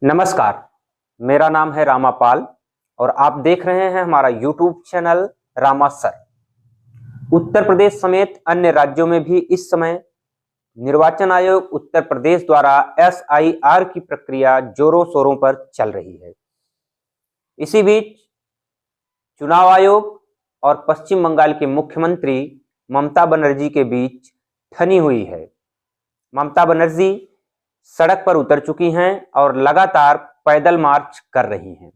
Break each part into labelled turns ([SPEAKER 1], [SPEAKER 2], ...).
[SPEAKER 1] नमस्कार, मेरा नाम है रामापाल और आप देख रहे हैं हमारा YouTube channel Rama sir. Uttar Pradesh समेत अन्य राज्यों में भी इस समय निर्वाचन आयोग उत्तर प्रदेश द्वारा SIR की प्रक्रिया जोरों शोरों पर चल रही है। इसी बीच चुनाव आयोग और पश्चिम बंगाल के मुख्यमंत्री ममता बनर्जी के बीच ठनी हुई है। ममता बनर्जी सड़क पर उतर चुकी हैं और लगातार पैदल मार्च कर रही हैं।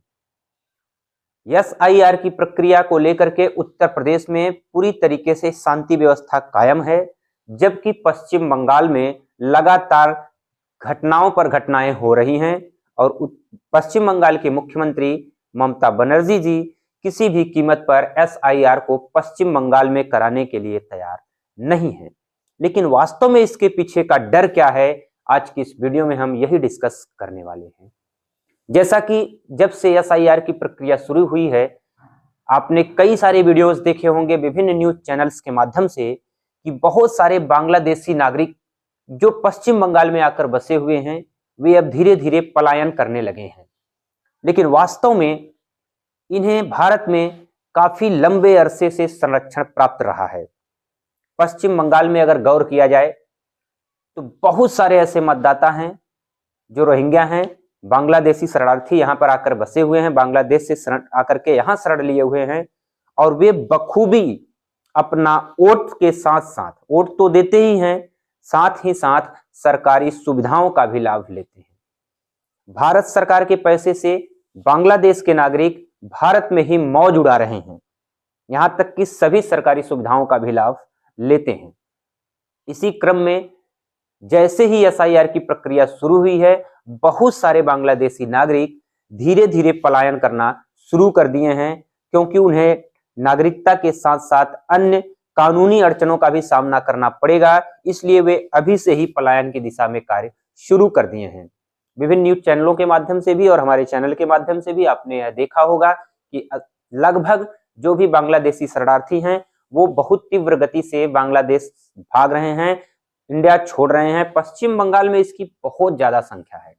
[SPEAKER 1] SIR की प्रक्रिया को लेकर के उत्तर प्रदेश में पूरी तरीके से शांति व्यवस्था कायम है, जबकि पश्चिम बंगाल में लगातार घटनाओं पर घटनाएं हो रही हैं और पश्चिम बंगाल के मुख्यमंत्री ममता बनर्जी जी किसी भी कीमत पर SIR को पश्चिम बंगाल में कराने के लिए तैयार नहीं है। लेकिन वास्तव में इसके पीछे का डर क्या है, आज की इस वीडियो में हम यही डिस्कस करने वाले हैं। जैसा कि जब से SIR की प्रक्रिया शुरू हुई है, आपने कई सारे वीडियोस देखे होंगे विभिन्न न्यूज चैनल्स के माध्यम से कि बहुत सारे बांग्लादेशी नागरिक जो पश्चिम बंगाल में आकर बसे हुए हैं, वे अब धीरे धीरे पलायन करने लगे हैं। लेकिन वास्तव में इन्हें भारत में काफी लंबे अरसे से संरक्षण प्राप्त रहा है। पश्चिम बंगाल में अगर गौर किया जाए तो बहुत सारे ऐसे मतदाता हैं जो रोहिंग्या हैं, बांग्लादेशी शरणार्थी यहाँ पर आकर बसे हुए हैं, बांग्लादेश से शरण आकर के यहाँ शरण लिए हुए हैं और वे बखूबी अपना वोट के साथ साथ वोट तो देते ही हैं, साथ ही साथ सरकारी सुविधाओं का भी लाभ लेते हैं। भारत सरकार के पैसे से बांग्लादेश के नागरिक भारत में ही मौज उड़ा रहे हैं, यहाँ तक कि सभी सरकारी सुविधाओं का भी लाभ लेते हैं। इसी क्रम में जैसे ही SIR की प्रक्रिया शुरू हुई है, बहुत सारे बांग्लादेशी नागरिक धीरे धीरे पलायन करना शुरू कर दिए हैं, क्योंकि उन्हें नागरिकता के साथ साथ अन्य कानूनी अड़चनों का भी सामना करना पड़ेगा, इसलिए वे अभी से ही पलायन की दिशा में कार्य शुरू कर दिए हैं। विभिन्न न्यूज चैनलों के माध्यम से भी और हमारे चैनल के माध्यम से भी आपने यह देखा होगा कि लगभग जो भी बांग्लादेशी शरणार्थी हैं वो बहुत तीव्र गति से बांग्लादेश भाग रहे हैं, इंडिया छोड़ रहे हैं। पश्चिम बंगाल में इसकी बहुत ज्यादा संख्या है।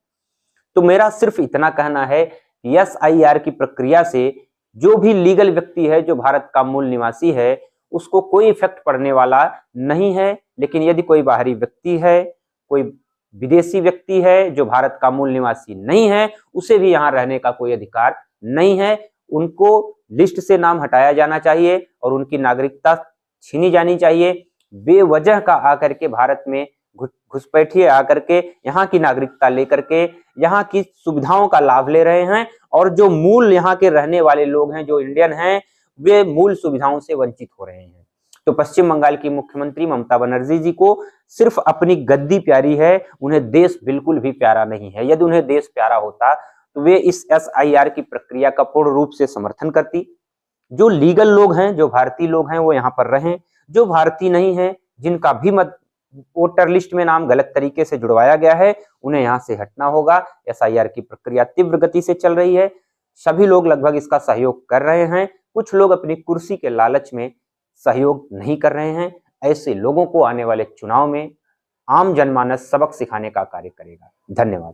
[SPEAKER 1] तो मेरा सिर्फ इतना कहना है कि SIR की प्रक्रिया से जो भी लीगल व्यक्ति है, जो भारत का मूल निवासी है, उसको कोई इफेक्ट पड़ने वाला नहीं है। लेकिन यदि कोई बाहरी व्यक्ति है, कोई विदेशी व्यक्ति है जो भारत का मूल निवासी नहीं है, उसे भी यहाँ रहने का कोई अधिकार नहीं है। उनको लिस्ट से नाम हटाया जाना चाहिए और उनकी नागरिकता छीनी जानी चाहिए। बेवजह का आकर के भारत में घुसपैठिए आकर के यहाँ की नागरिकता लेकर के यहाँ की सुविधाओं का लाभ ले रहे हैं और जो मूल यहाँ के रहने वाले लोग हैं, जो इंडियन हैं, वे मूल सुविधाओं से वंचित हो रहे हैं। तो पश्चिम बंगाल की मुख्यमंत्री ममता बनर्जी जी को सिर्फ अपनी गद्दी प्यारी है, उन्हें देश बिल्कुल भी प्यारा नहीं है। यदि उन्हें देश प्यारा होता तो वे इस SIR की प्रक्रिया का पूर्ण रूप से समर्थन करती। जो लीगल लोग हैं, जो भारतीय लोग हैं, वो यहाँ पर रहें। जो भारतीय नहीं है, जिनका भी मत वोटर लिस्ट में नाम गलत तरीके से जुड़वाया गया है, उन्हें यहाँ से हटना होगा। SIR की प्रक्रिया तीव्र गति से चल रही है, सभी लोग लगभग इसका सहयोग कर रहे हैं। कुछ लोग अपनी कुर्सी के लालच में सहयोग नहीं कर रहे हैं। ऐसे लोगों को आने वाले चुनाव में आम जनमानस सबक सिखाने का कार्य करेगा। धन्यवाद।